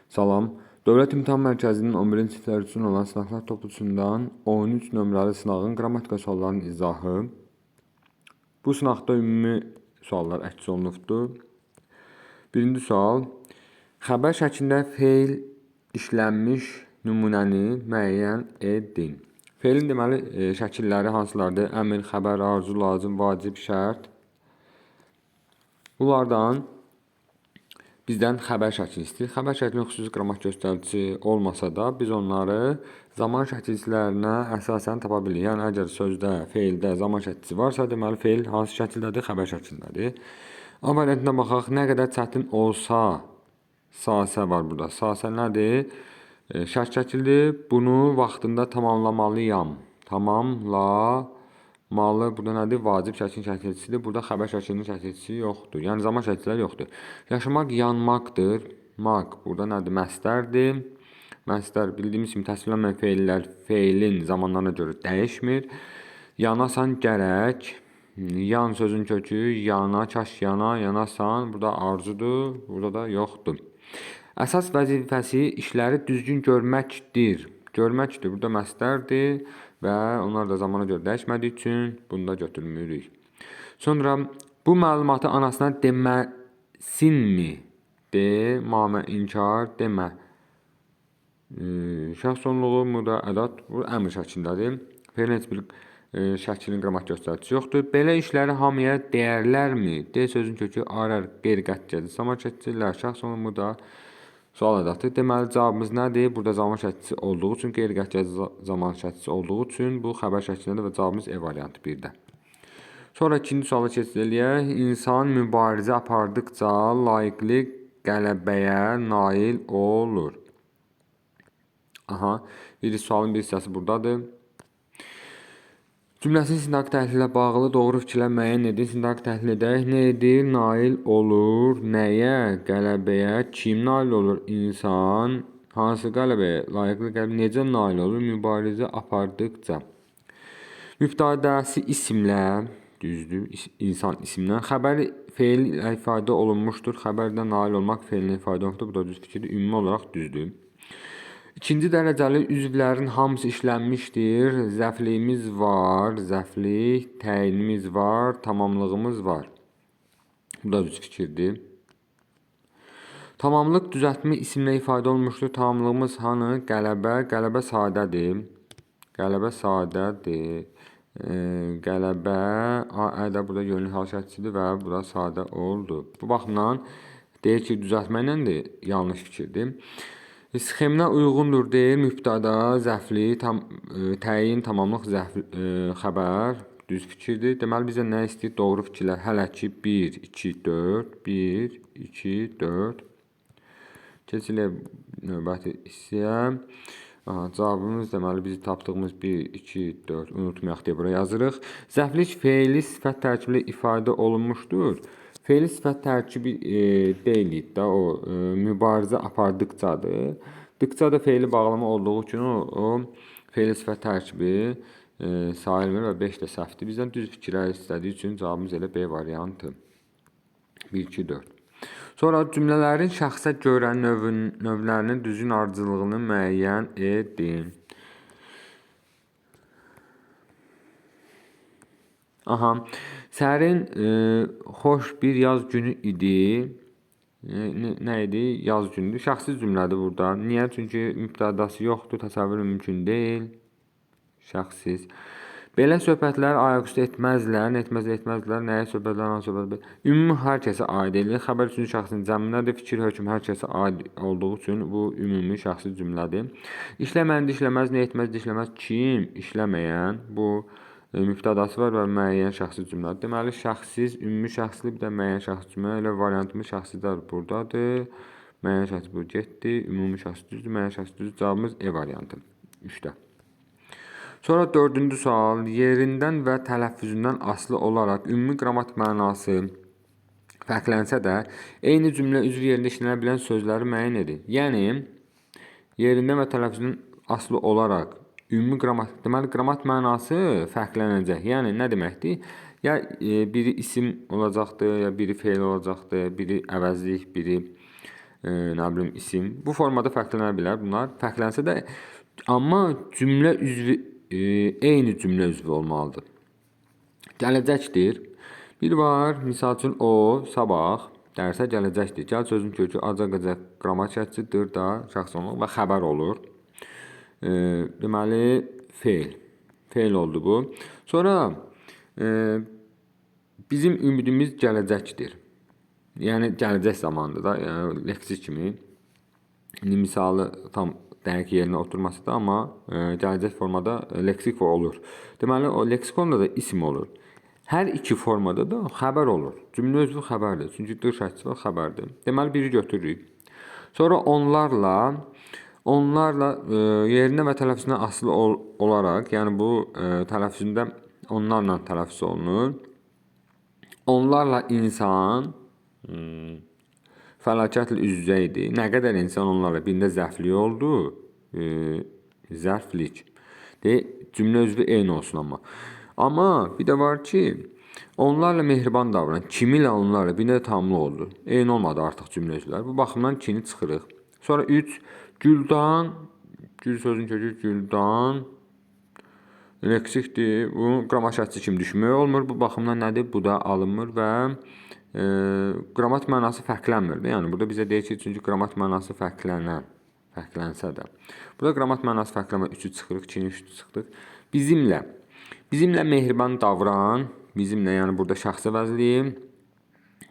Salam. Dövlət İmtahan Mərkəzinin 11-ci siniflər üçün olan sınaqlar toplusundan 13 nömrəli sınağın qrammatika suallarının izahı. Bu sınaqda ümumi suallar əks olunubdur. Birinci sual. Xəbər şəklində feil işlənmiş nümunəni müəyyən edin. Feilin deməli şəkilləri hansılardır? Əmr, xəbər, arzu, lazım, vacib, şərt. Bunlardan bizdən xəbər şəkli istəyir. Xəbər şəklinin xüsusi qrammatik göstəricisi olmasa da biz onları zaman şəkilçilərinə əsasən tapa bilirik. Yəni əgər sözdə, feildə zaman şəkilçisi varsa, deməli feil hansı şəkildədir? Xəbər şəklindədir. A variantına baxaq. Nə qədər çətin olsa, sasə var burada. Sasə nədir? Şərt şəkildir. Bunu vaxtında tamamlamalıyam. Tamamlamalı. Burada nədir? Vacib şəklin şəkilçisidir. Burada xəbər şəklinin şəkilçisi yoxdur. Yəni zaman şəkilləri yoxdur. Yaşamaq yanmaqdır. Maq burada nədir? Məsdərdir. Məsdər bildiyimiz kimi təsvirlənməyən feillər feilin zamanlarına görə dəyişmir. Yanasan gərək. Yan sözün kökü yana, kaş yana, yanasan. Burada arzudur. Burada da yoxdur. Əsas vəzifəsi işləri düzgün görməkdir. Görməkdir. Burada məsdərdir. Və onlar da zamana görə dəyişmədiyi üçün bunu da götürmürük. Sonra bu məlumatı anasına deməsinmi? Demə, inkar, demə. Şəxs sonluğu bu da ədat, bu əmr şəklindədir. Feilin heç bir şəklinin qrammatik göstəricisi yoxdur. Belə işləri hamıya deyərlərmi? D sözün kökü arar, qeyri-qətiyyədir. Zaman şəkillər, şəxs sonluğu da sual ədatı. Deməli, cavabımız nədir? Burada zaman şəkilçisi olduğu üçün, qeyri-qətiyyəli zaman şəkilçisi olduğu üçün bu xəbər şəklindədir və cavabımız E variantı 1-də. Sonra ikinci suala keçid eləyək. İnsan mübarizə apardıqca layiqli qələbəyə nail olur. Bir sualın bir hissəsi buradadır. Cümləsinin sintaqi təhlilə bağlı doğru fikirlər müəyyən edin. Sintaqi təhlil edək. Nə edir? Nail olur. Nəyə? Qələbəyə. Kim nail olur? İnsan. Hansı qələbəyə? Layiqli qələbəyə. Necə nail olur? Mübarizə apardıqca. Mübtədəsi isimlə, düzdür, insan isimlə. Xəbər feil ilə ifadə olunmuşdur. Xəbərdə nail olmaq feilinə ifadə olunmuşdur. Bu da düz fikirdir. Ümumi olaraq düzdür. İkinci dərəcəli üzvlərin hamısı işlənmişdir. Zəfliyimiz var, zəflik, təyinimiz var, tamamlığımız var. Bu da düz fikirdir. Tamamlıq düzəltmə isimlə ifadə olunmuşdur. Tamamlığımız hanı? Qələbə, qələbə sadədir. Qələbə sadədir. Qələbə, ədə burada yönlü hal şəkilçisidir və burada sadə oldu. Bu baxımdan deyir ki, düzəltmə ilə də yanlış fikirdir. Sxeminə uyğundur deyir, mübtəda, zəfli, təyin, tamamlıq, xəbər, düz fikirdir. Deməli, bizə nə istəyir? Doğru fikirlər. Hələ ki, 1, 2, 4, 1, 2, 4. Keçilir növbəti hissəyə. Cavabımız deməli, biz tapdığımız 1, 2, 4, unutmayaq deyə bura yazırıq. Zəflik feili sifət tərkibli ifadə olunmuşdur. Feili sifət tərkibi deyilik də, o mübarizə apardıqcadır. Dıqca da feili bağlama olduğu üçün o feili sifət tərkibi sayılmır və 5 də səhvdir. Bizdən düz fikirlər istədiyi üçün cavabımız elə B variantı. 1, 2, 4. Sonra cümlələrin şəxsə görə növlərinin düzgün ardıcıllığını müəyyən edin. Sərin xoş bir yaz günü idi. Nə idi? Yaz günüdür. Şəxsiz cümlədir burada. Niyə? Çünki mübtədası yoxdur, təsəvvür mümkün deyil. Şəxsiz. Belə söhbətlər ayaqüstü etməzlər. Etməzlər. Nəyə söhbətlər, hansı söhbətlər? Ümumi hər kəsə aid edilir. Xəbər üçün şəxsin cəminədir. Fikir, hökm hər kəsə aid olduğu üçün bu ümumi şəxsiz cümlədir. İşləməyəndə işləməz, nə etməz, işləməz. Kim? İşləməyən. Bu mübtədası var və müəyyən şəxsiz cümlədir. Deməli, şəxsiz, ümumi şəxsli, bir də müəyyən şəxsiz cümlə. Elə variantımız şəxsizlər buradadır. Müəyyən şəxsiz bu getdi. Ümumi şəxsiz düzdür, müəyyən şəxsiz düzdür. Cavabımız E variantı. 3-də. Sonra dördüncü sual. Yerindən və tələffüzündən asılı olaraq ümumi qrammatik mənası fərqlənsə də, eyni cümlə üzvü yerində işlənə bilən sözləri müəyyən edin. Yəni, yerindən və tələffüzündən asılı olaraq ümumi qrammatik, deməli, qrammatik mənası fərqlənəcək. Yəni, nə deməkdir? Ya biri isim olacaqdır, ya biri feil olacaqdır, biri əvəzlik, biri nə bilim isim. Bu formada fərqlənə bilər bunlar. Fərqlənsə də amma cümlə üzvü eyni cümlə üzvü olmalıdır. Gələcəkdir. Bir var, misal üçün o sabah dərsə gələcəkdir. Gəl sözün kökü acaq-acaq qrammatikasıdır da, şəxsonluq və xəbər olur. Deməli fe'l. Fe'l oldu bu. Sonra bizim ümidimiz gələcəkdir. Yəni gələcək zamanıdır da, yəni leksik kimi. İndi misalı tam dəqiq yerinə oturmasa da, amma gələcək formada leksik olur. Deməli o leksikonda da isim olur. Hər iki formada da xəbər olur. Cümlə üzvü xəbərdir. Çünki dış şəkli var xəbərdir. Deməli biri götürürük. Sonra onlarla yerinə və tələffüzünə asılı olaraq, yəni bu tələffüzündə onlarla tələffüz olunur. Onlarla insan fəlakətlə üz-üzə idi. Nə qədər insan onlarla, birində zərflik oldu, zərflik. Cümlə üzvü eyni olsun amma. Amma bir də var ki, onlarla mehriban davran. Kimi ilə onlarla, birində də tamlıq oldu. Eyni olmadı artıq cümlə üzvləri. Bu baxımdan kini çıxırıq. Sonra 3, Güldan, gül sözün kökü Güldan, leksikdir. Bu qrammatikası kimi düşmək olmur. Bu baxımdan nədir? Bu da alınmır və qrammatik mənası fərqlənmir. Yəni burada bizə deyir ki, çünki qrammatik mənası fərqlənsə də. Burada qrammatik mənası fərqlənmir. 3-ü çıxırıq, 2-ni 3-ü çıxırıq. Bizimlə mehriban davran. Bizimlə, yəni burada şəxsə vəzliyim.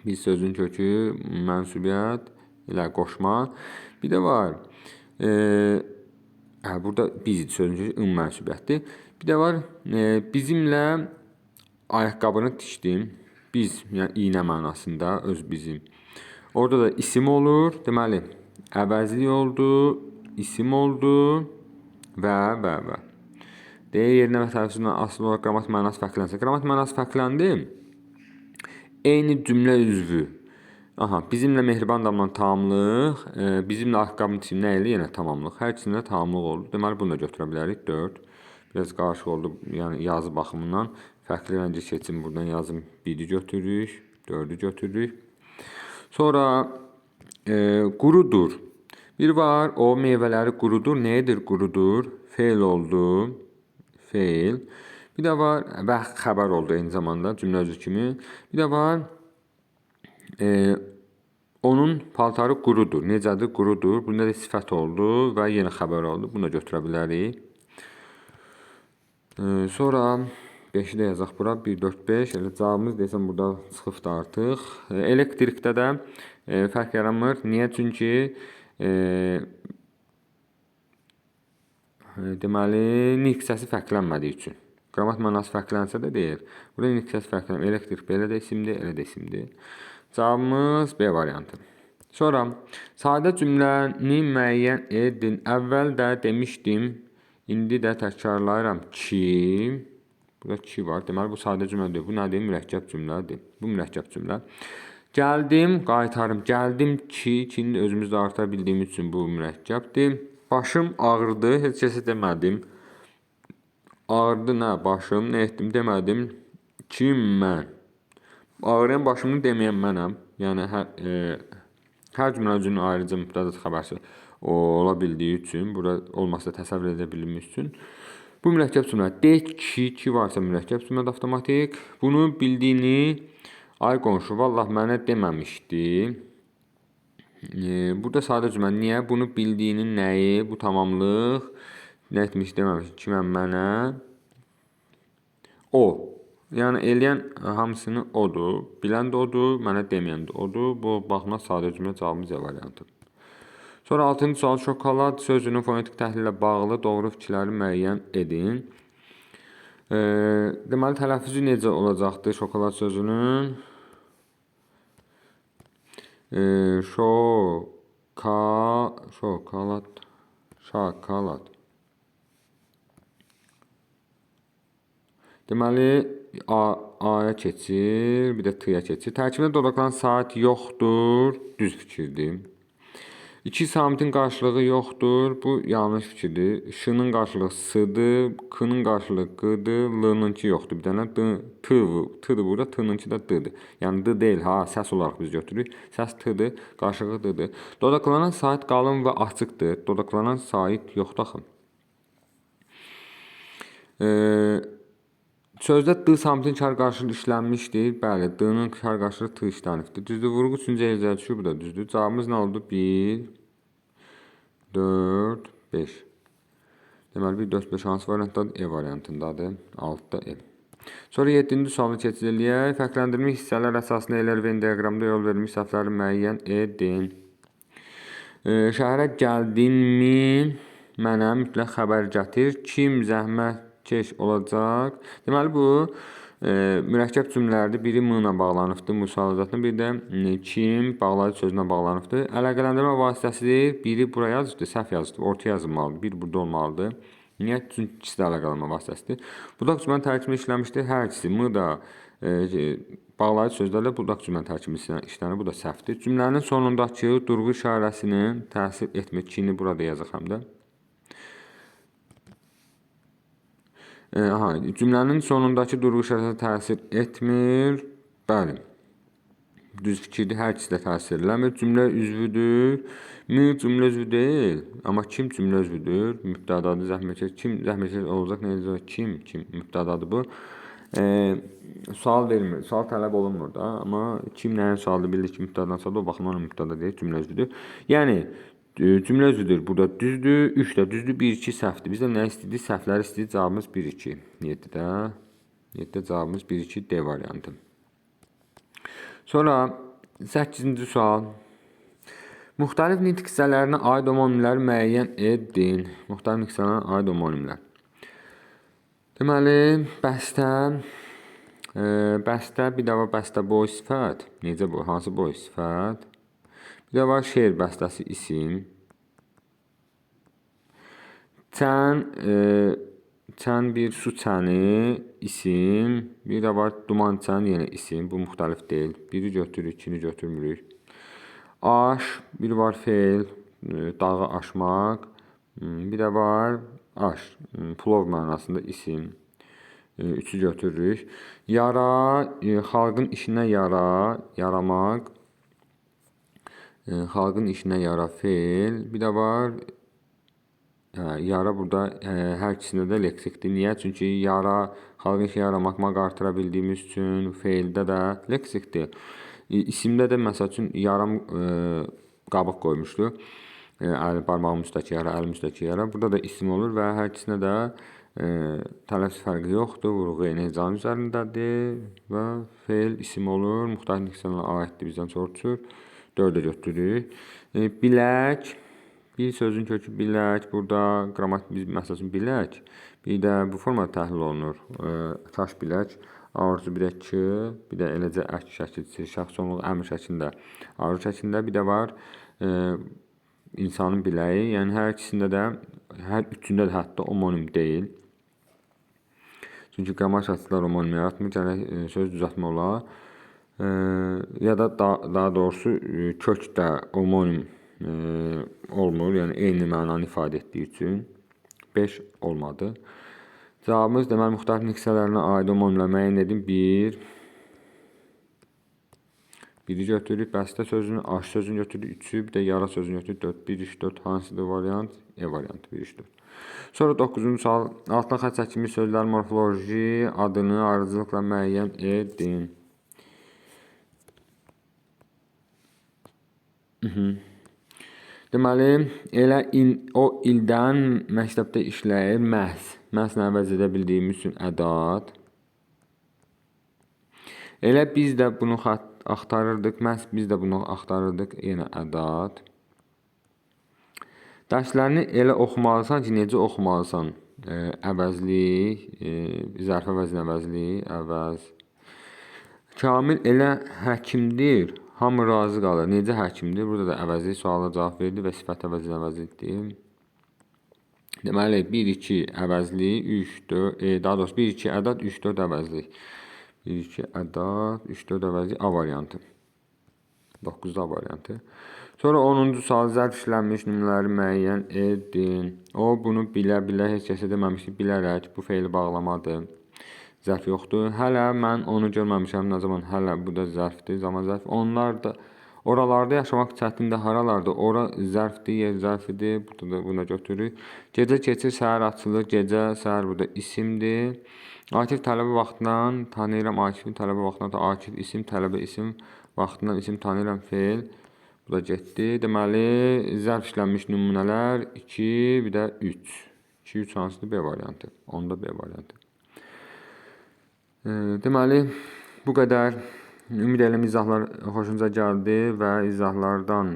Biz sözün kökü mənsubiyyət ilə qoşma. Bir də var. Burada biz sözün kökü mənsubiyyətdir. Bir də var. Bizimlə ayaqqabını tikdim. Biz, yəni iynə mənasında öz bizim. Orada da isim olur. Deməli, əvəzlik oldu, isim oldu və. Yerinə və tələffüzünə asılı olaraq qrammatik mənası fərqlənsə. Qrammatik mənası fərqləndi. Eyni cümlə üzvü. Bizimlə mehriban davran tamamlıq, bizimlə ayaqqabını tikdim nə ilə? Yenə tamamlıq. Hər ikisində tamamlıq oldu. Deməli, bunu da götürə bilərik. 4. Biraz qarışıq oldu, yəni yazı baxımından. Fərqli rəngə keçin, buradan yazım. 1-i götürürük, 4-ü götürürük. Sonra qurudur. Bir var, o meyvələri qurudur. Nədir qurudur? Fe'l oldu. Fe'l. Bir də var, və xəbər oldu eyni zamanda cümlə üzvü kimi. Bir də var, onun paltarı qurudur. Necədir? Qurudur. Bunda da sifət oldu və yenə xəbər oldu. Bunu da götürə bilərik. Sonra 5-i də yazaq bura. 1, 4, 5. Elə cavabımız desəm burada çıxıbdır artıq. Elektrikdə də fərq yaranmır. Niyə? Çünki deməli, nik səsi fərqlənmədiyi üçün. Qrammatik mənası fərqlənsə də deyir. Burada nik səsi fərqlənmir. Elektrik belə də isimdir, elə də isimdir. Cavabımız B variantı. Sonra sadə cümləni müəyyən edin. Əvvəl də demişdim, indi də təkrarlayıram ki, burada ki var. Deməli bu sadə cümlədir. Bu nədir? Mürəkkəb cümlədir. Bu mürəkkəb cümlə. Gəldim, qaytarım. Gəldim ki, ikini özümüzdə arta bildiyimiz üçün bu mürəkkəbdir. Başım ağrıdı, heç kəsə demədim. Ağrıdı nə? Başım, nə etdim demədim. Kim mən? Ağrıyan başımı deməyən mənəm. Yəni hər cümlə özünün ayrıca mübtəda xəbərsi ola bildiyi üçün, burada olmasa təsəvvür edə bildiğimiz üçün bu mürəkkəb cümlə. De ki varsa mürəkkəb cümlədə avtomatik. Bunu bildiyini ay qonşu vallah mənə deməmişdi. Burada sadə cümlə. Niyə? Bunu bildiyinin nəyi? Bu tamamlıq. Nə etmiş deməmiş. Kiməm mənə? O. Yəni eləyən hamısını odur. Bilən də odur. Mənə deməyən də odur. Bu baxımdan sadə cümlə cavabımız C variantıdır. Sonra 6-cı sual. Şokolad sözünün fonetik təhlili ilə bağlı doğru fikirləri müəyyən edin. Deməli, tələffüzü necə olacaqdır şokolad sözünün? Şokolad. Deməli, A-ya keçir, bir də T-ya keçir. Tərkibində dodaqlanan saat yoxdur, düz fikirdir. 2 samitin qarşılığı yoxdur. Bu yanlış fikirdir. Ş-nın qarşılığı s-dır, k-nın qarşılığı q-dır, l-nınki yoxdur. Bir dənə t-dır burada, t-nınki də d-dır. Yəni d deyil ha, səs olaraq biz götürürük. Səs t-dır, qarşılığı d-dır. Dodaqlanan sait qalın və açıqdır. Dodaqlanan sait yoxdur axı. Sözdə d samitin kar qarşılığı işlənmişdir. Bəli, d-nın kar qarşılığı t işlənibdir. Düzdür, vurğu üçüncü hecayə düşür, bu da düzdür. Cavabımız nə oldu? 1, 4, 5. Deməli, 1, 4, 5 hansı variantdadır? E variantındadır. 6-da E. Sonra 7-ci sualı keçid eləyək. Fərqləndirmə hissələr əsasında elər Venn diaqramda yol verilmiş səhvləri müəyyən edin. Şəhərə gəldinmi? Mənə mütləq xəbər gətir. Kim zəhmətkeş olacaq? Deməli, bu mürəkkəb cümlələrdir. Biri m ilə bağlanıbdır, müsalatla. Bir də kim bağlayıcı sözünə bağlanıbdır. Əlaqələndirmə vasitəsidir. Biri buraya yazıbdır, səhv yazıbdır. Ortaya yazılmalıdır. Bir burada olmalıdır. Niyə? Çünki ikisi də əlaqələnmə vasitəsidir. Budaq cümlənin tərkibində işləmişdir. Hər ikisi m da bağlayıcı sözlərlə budaq cümlənin tərkibində işlənir. Bu da səhvdir. Cümlənin sonundakı durğu işarəsinin təsir etmə kini burada yazaq həm də. Cümlənin sonundakı durğu işarəsi təsir etmir. Bəli. Düz fikirdir. Hər ikisi də təsir eləmir. Cümlə üzvüdür. M cümlə üzvü deyil. Amma kim cümlə üzvüdür? Mübtədadır, zəhmətkeş. Kim zəhmətkeş olacaq? Nə edəcək? Kim mübtədadır bu? Sual vermir. Sual tələb olunmur da. Amma kim nəyin sualı bildir ki, mübtədadan sonra o baxımdan ona mübtəda deyil, cümlə üzvüdür. Yəni cümlə üzvüdür. Burada düzdür. 3 də düzdür. 1, 2 səhvdir. Biz də nə istədik? Səhvləri istədik. Cavabımız 1, 2. 7-də. 7-də cavabımız 1, 2 D variantı. Sonra 8-ci sual. Müxtəlif nitq hissələrinə aid homonimləri müəyyən edin. Müxtəlif nitq hissələrinə aid homonimlər. Deməli, bəstə, bir də var bəstə boy sifət. Necə bu? Hansı boy sifət? Bir də var şeir bəstəsi isim. Çən bir su çəni isim. Bir də var duman çən yenə isim. Bu müxtəlif deyil. Biri götürürük, ikini götürmürük. Aş, bir var feil, dağı aşmaq. Bir də var aş, plov mənasında isim. 3'ü götürürük. Yara, xalqın işinə yara, yaramaq. Xalqın işinə yara feil. Bir də var yara burada hər ikisində də leksikdir. Niyə? Çünki yara, xalqın işinə yaramaq, maq artıra bildiyimiz üçün feildə də leksikdir. İsimdə də məsəl üçün yaram qabıq qoymuşdu. Barmağım üstəki yara, əlim üstəki yara. Burada da isim olur və hər ikisinə də tələffüz fərqi yoxdur. Vurğu eyni hecanın üzərindədir və feil isim olur. Müxtəlif nitq hissələrinə aiddir, bizdən soruşur. 4-ə götürürük. Bilək, bir sözün kökü bilək. Burada qrammatik biz məsəl üçün bilək. Bir də bu formada təhlil olunur. Kaş bilək. Arzu bir də ki, bir də eləcə ək şəkilçi, şəxs sonluq əmr şəklində, arzu şəklində. Bir də var insanın biləyi. Yəni hər ikisində də, hər üçündə də hətta homonim deyil. Çünki qrammatikçilər homonim yaratmır. Gərək söz düzəltmə olar. Ya da daha doğrusu kök də homonim olmur. Yəni eyni mənanı ifadə etdiyi üçün 5 olmadı. Cavabımız deməli müxtəlif nitq hissələrinə aid homonimlər müəyyən edin. 1'i götürürük. Bəstə sözünü, aş sözünü götürürük. 3'ü, bir də yara sözünü götürürük. 4, 1, 3, 4 hansıdır variant? E variantı 1, 3, 4. Sonra 9-cu sual. Altına xətt çəkilmiş sözlərin morfoloji adını ardıcılıqla müəyyən edin. Deməli, elə o ildən məktəbdə işləyir məhz. Məhz əvəz edə bildiyimiz üçün ədat. Elə biz də bunu axtarırdıq. Məhz biz də bunu axtarırdıq. Yenə ədat. Dərslərini elə oxumalısan ki, necə oxumalısan? Əvəzlik, zərfi əvəzin əvəzlik, əvəz. Kamil elə həkimdir. Hamı razı qalır. Necə həkimdir? Burada da əvəzlik sualına cavab verdi və sifət əvəzin əvəzlikdir. Deməli, 1, 2 əvəzlik, 3, 4, daha doğrusu 1, 2 ədad, 3, 4 əvəzlik. 1, 2 ədad, 3, 4 əvəzlik A variantı. 9-da A variantı. Sonra 10-cu sual zərf işlənmiş nümunələri müəyyən edin. O bunu bilə-bilə heç kəsə deməmişdi, bilərək bu feili bağlamadır. Zərf yoxdur. Hələ mən onu görməmişəm. Nə zaman hələ bu da zərfdir, zaman zərf. Onlar da oralarda yaşamaq çətindir. Haralarda? Ora zərfdir, yer zərfidir. Burada da buna götürürük. Gecə keçir, səhər açılır. Gecə, səhər burada isimdir. Akif tələbə vaxtından tanıyıram. Akifin tələbə vaxtından da Akif isim, tələbə isim, vaxtından isim tanıyıram feil. Bu da getdi. Deməli, zərf işlənmiş nümunələr 2, bir də 3. 2, 3 hansıdır? B variantı. Onda B variantı. Deməli, bu qədər. Ümid edirəm izahlar xoşunuza gəldi və izahlardan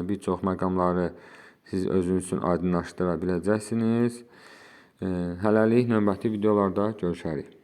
bir çox məqamları siz özünüz üçün aydınlaşdıra biləcəksiniz. Hələlik növbəti videolarda görüşərik.